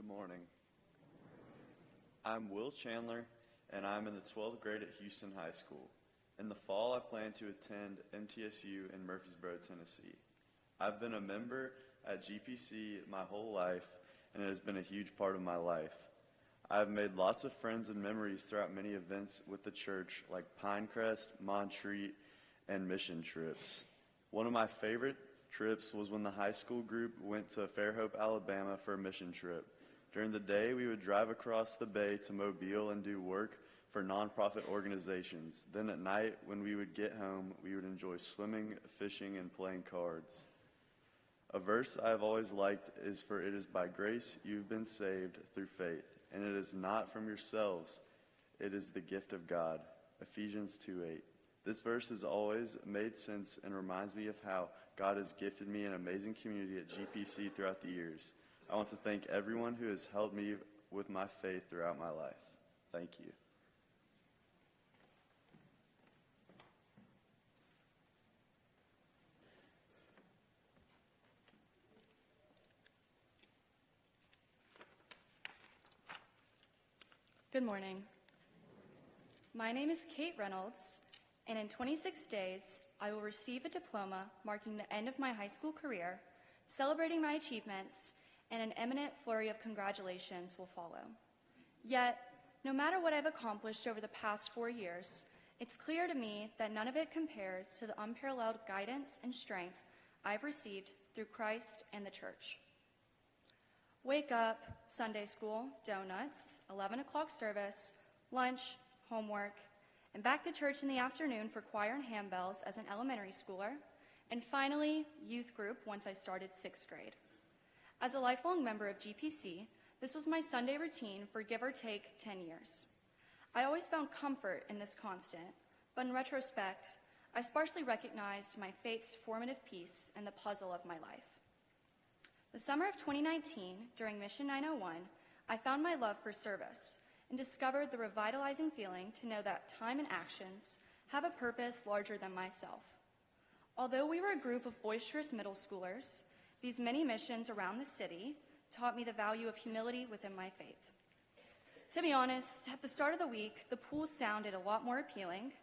morning. I'm Will Chandler, and I'm in the 12th grade at Houston High School. In the fall, I plan to attend MTSU in Murfreesboro, Tennessee. I've been a member at GPC my whole life, and it has been a huge part of my life. I've made lots of friends and memories throughout many events with the church, like Pinecrest, Montreat, and mission trips. One of my favorite trips was when the high school group went to Fairhope, Alabama for a mission trip. During the day, we would drive across the bay to Mobile and do work for nonprofit organizations. Then at night, when we would get home, we would enjoy swimming, fishing, and playing cards. A verse I have always liked is, "For it is by grace you've been saved through faith, and it is not from yourselves, it is the gift of God." Ephesians 2:8. This verse has always made sense and reminds me of how God has gifted me an amazing community at GPC throughout the years. I want to thank everyone who has helped me with my faith throughout my life. Thank you. Good morning. My name is Kate Reynolds, and in 26 days, I will receive a diploma marking the end of my high school career, celebrating my achievements, and an imminent flurry of congratulations will follow. Yet, no matter what I've accomplished over the past 4 years, it's clear to me that none of it compares to the unparalleled guidance and strength I've received through Christ and the church. Wake up, Sunday school, donuts, 11 o'clock service, lunch, homework, and back to church in the afternoon for choir and handbells as an elementary schooler, and finally, youth group once I started 6th grade. As a lifelong member of GPC, this was my Sunday routine for give or take 10 years. I always found comfort in this constant, but in retrospect, I sparsely recognized my faith's formative piece in the puzzle of my life. The summer of 2019, during Mission 901, I found my love for service and discovered the revitalizing feeling to know that time and actions have a purpose larger than myself. Although we were a group of boisterous middle schoolers, these many missions around the city taught me the value of humility within my faith. To be honest, at the start of the week, the pool sounded a lot more appealing,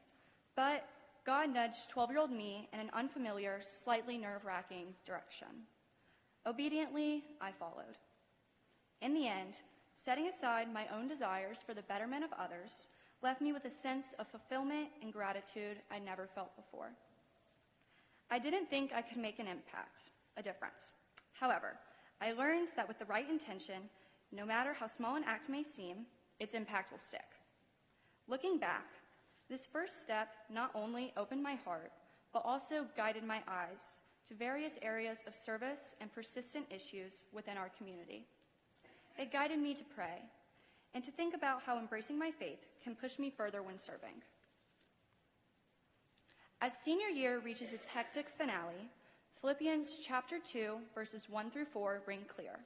but God nudged 12-year-old me in an unfamiliar, slightly nerve-wracking direction. Obediently, I followed. In the end, setting aside my own desires for the betterment of others left me with a sense of fulfillment and gratitude I never felt before. I didn't think I could make an impact, a difference. However, I learned that with the right intention, no matter how small an act may seem, its impact will stick. Looking back, this first step not only opened my heart, but also guided my eyes to various areas of service and persistent issues within our community. It guided me to pray and to think about how embracing my faith can push me further when serving. As senior year reaches its hectic finale, Philippians chapter 2, verses 1 through 4 ring clear.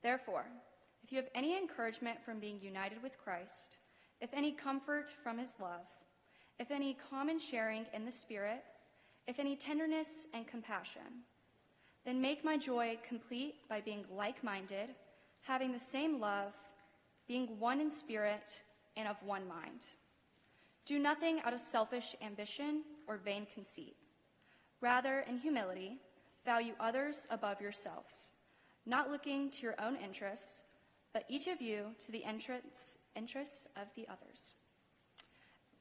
Therefore, if you have any encouragement from being united with Christ, if any comfort from his love, if any common sharing in the Spirit, if any tenderness and compassion, then make my joy complete by being like-minded, having the same love, being one in spirit and of one mind. Do nothing out of selfish ambition or vain conceit. Rather, in humility, value others above yourselves, not looking to your own interests, but each of you to the interests of the others.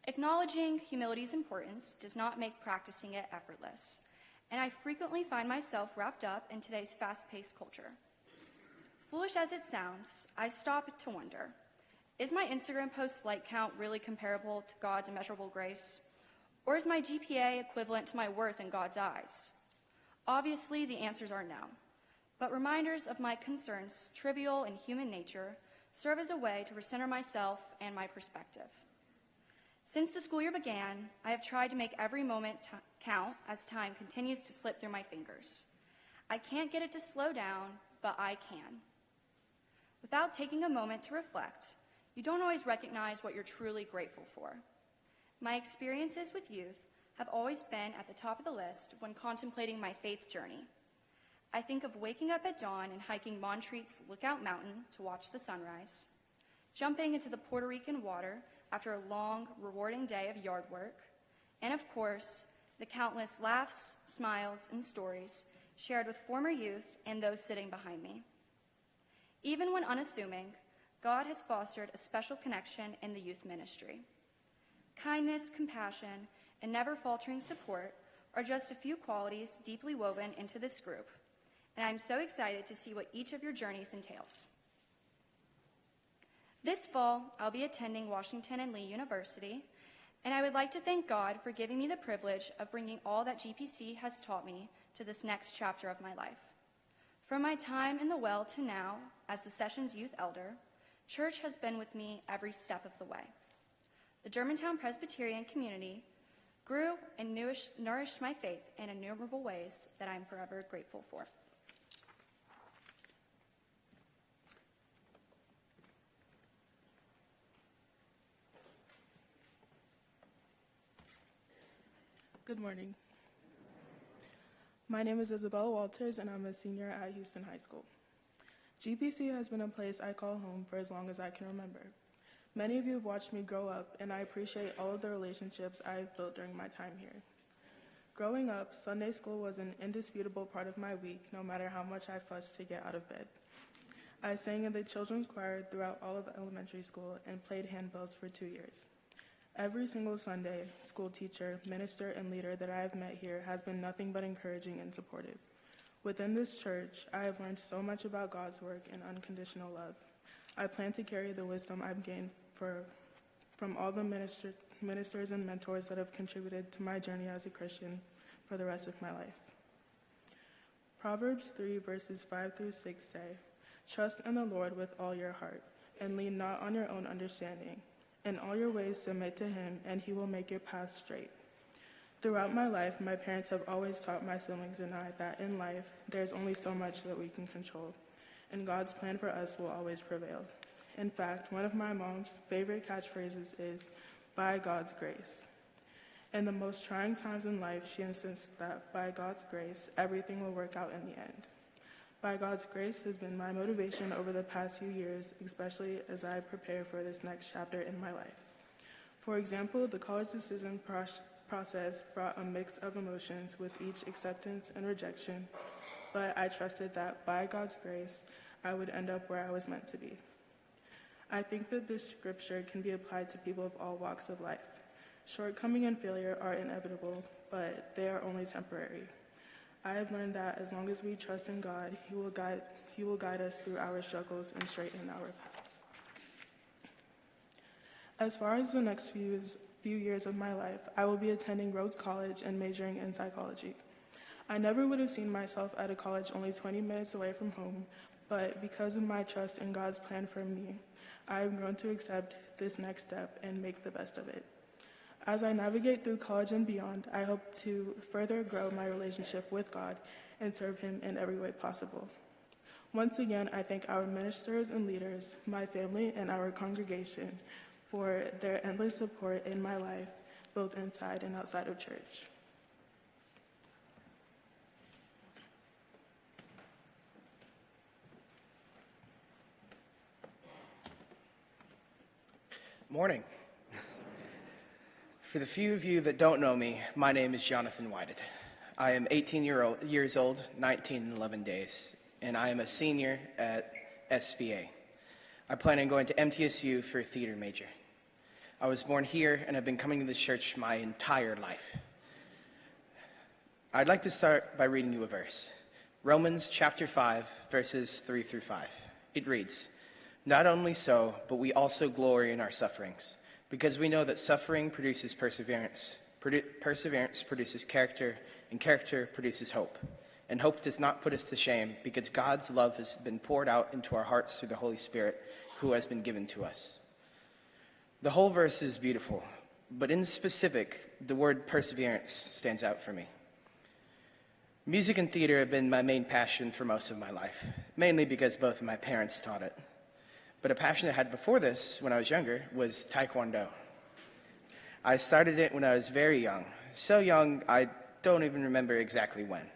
Acknowledging humility's importance does not make practicing it effortless, and I frequently find myself wrapped up in today's fast-paced culture. Foolish as it sounds, I stop to wonder, is my Instagram post like count really comparable to God's immeasurable grace? Or is my GPA equivalent to my worth in God's eyes? Obviously, the answers are no, but reminders of my concerns, trivial in human nature, serve as a way to recenter myself and my perspective. Since the school year began, I have tried to make every moment count as time continues to slip through my fingers. I can't get it to slow down, but I can. Without taking a moment to reflect, you don't always recognize what you're truly grateful for. My experiences with youth have always been at the top of the list when contemplating my faith journey. I think of waking up at dawn and hiking Montreat's Lookout Mountain to watch the sunrise, jumping into the Puerto Rican water after a long, rewarding day of yard work, and of course, the countless laughs, smiles, and stories shared with former youth and those sitting behind me. Even when unassuming, God has fostered a special connection in the youth ministry. Kindness, compassion, and never faltering support are just a few qualities deeply woven into this group, and I'm so excited to see what each of your journeys entails. This fall, I'll be attending Washington and Lee University, and I would like to thank God for giving me the privilege of bringing all that GPC has taught me to this next chapter of my life. From my time in the Well to now, as the Sessions Youth Elder, church has been with me every step of the way. The Germantown Presbyterian community grew and nourished my faith in innumerable ways that I'm forever grateful for. Good morning. My name is Isabella Walters, and I'm a senior at Houston High School. GPC has been a place I call home for as long as I can remember. Many of you have watched me grow up, and I appreciate all of the relationships I've built during my time here. Growing up, Sunday school was an indisputable part of my week, no matter how much I fussed to get out of bed. I sang in the children's choir throughout all of elementary school and played handbells for 2 years. Every single Sunday, school teacher, minister, and leader that I have met here has been nothing but encouraging and supportive. Within this church, I have learned so much about God's work and unconditional love. I plan to carry the wisdom I've gained from all the ministers and mentors that have contributed to my journey as a Christian for the rest of my life. Proverbs 3 verses 5 through 6 say, "Trust in the Lord with all your heart, and lean not on your own understanding. In all your ways submit to him, and he will make your path straight." Throughout my life, my parents have always taught my siblings and I that in life, there's only so much that we can control, and God's plan for us will always prevail. In fact, one of my mom's favorite catchphrases is, "By God's grace." In the most trying times in life, she insists that by God's grace, everything will work out in the end. By God's grace has been my motivation over the past few years, especially as I prepare for this next chapter in my life. For example, the college decision process brought a mix of emotions with each acceptance and rejection, but I trusted that by God's grace, I would end up where I was meant to be. I think that this scripture can be applied to people of all walks of life. Shortcoming and failure are inevitable, but they are only temporary. I have learned that as long as we trust in God, He will guide us through our struggles and straighten our paths. As far as the next few years of my life, I will be attending Rhodes College and majoring in psychology. I never would have seen myself at a college only 20 minutes away from home, but because of my trust in God's plan for me, I have grown to accept this next step and make the best of it. As I navigate through college and beyond, I hope to further grow my relationship with God and serve Him in every way possible. Once again, I thank our ministers and leaders, my family, and our congregation for their endless support in my life, both inside and outside of church. Morning. For the few of you that don't know me, my name is Jonathan Whited. I am 18 years old, 19 and 11 days, and I am a senior at SBA. I plan on going to MTSU for a theater major. I was born here and have been coming to this church my entire life. I'd like to start by reading you a verse. Romans chapter 5, verses 3 through 5. It reads, "Not only so, but we also glory in our sufferings, because we know that suffering produces perseverance. Perseverance produces character, and character produces hope. And hope does not put us to shame, because God's love has been poured out into our hearts through the Holy Spirit, who has been given to us." The whole verse is beautiful, but in specific, the word perseverance stands out for me. Music and theater have been my main passion for most of my life, mainly because both of my parents taught it. But a passion I had before this, when I was younger, was Taekwondo. I started it when I was very young. So young, I don't even remember exactly when.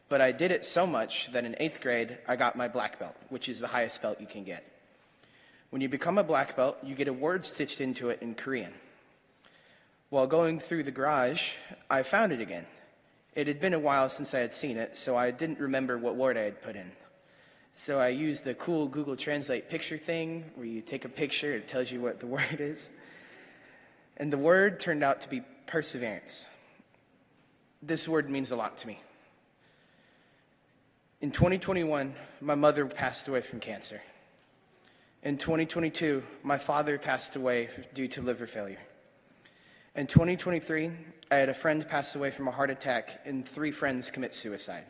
but I did it so much that in 8th grade, I got my black belt, which is the highest belt you can get. When you become a black belt, you get a word stitched into it in Korean. While going through the garage, I found it again. It had been a while since I had seen it, so I didn't remember what word I had put in. So I used the cool Google Translate picture thing, where you take a picture, it tells you what the word is. And the word turned out to be perseverance. This word means a lot to me. In 2021, my mother passed away from cancer. In 2022, my father passed away due to liver failure. In 2023, I had a friend pass away from a heart attack and 3 friends commit suicide.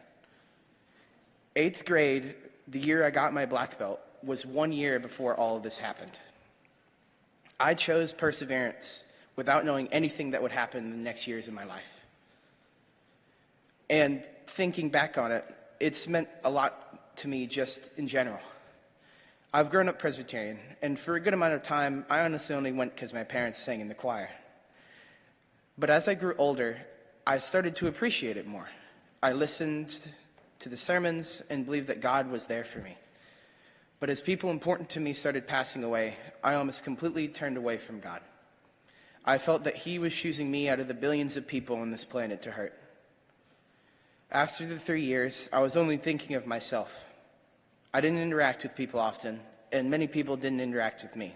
8th grade, the year I got my black belt, was 1 year before all of this happened. I chose perseverance without knowing anything that would happen in the next years of my life. And thinking back on it, it's meant a lot to me just in general. I've grown up Presbyterian, and for a good amount of time, I honestly only went because my parents sang in the choir. But as I grew older, I started to appreciate it more. I listened to the sermons and believed that God was there for me. But as people important to me started passing away, I almost completely turned away from God. I felt that He was choosing me out of the billions of people on this planet to hurt. After the 3 years, I was only thinking of myself. I didn't interact with people often, and many people didn't interact with me.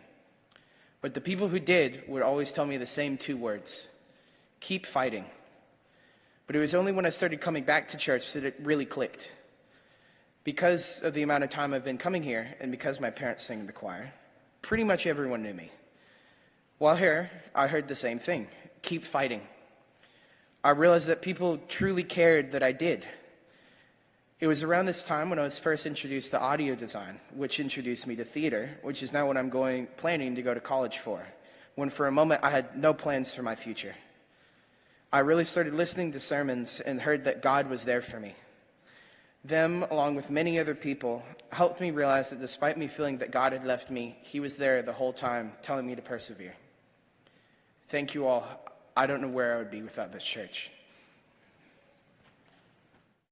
But the people who did would always tell me the same 2 words: keep fighting. But it was only when I started coming back to church that it really clicked. Because of the amount of time I've been coming here, and because my parents sang in the choir, pretty much everyone knew me. While here, I heard the same thing: keep fighting. I realized that people truly cared that I did. It was around this time when I was first introduced to audio design, which introduced me to theater, which is now what I'm planning to go to college for, when for a moment I had no plans for my future. I really started listening to sermons and heard that God was there for me. Them, along with many other people, helped me realize that despite me feeling that God had left me, He was there the whole time, telling me to persevere. Thank you all. I don't know where I would be without this church.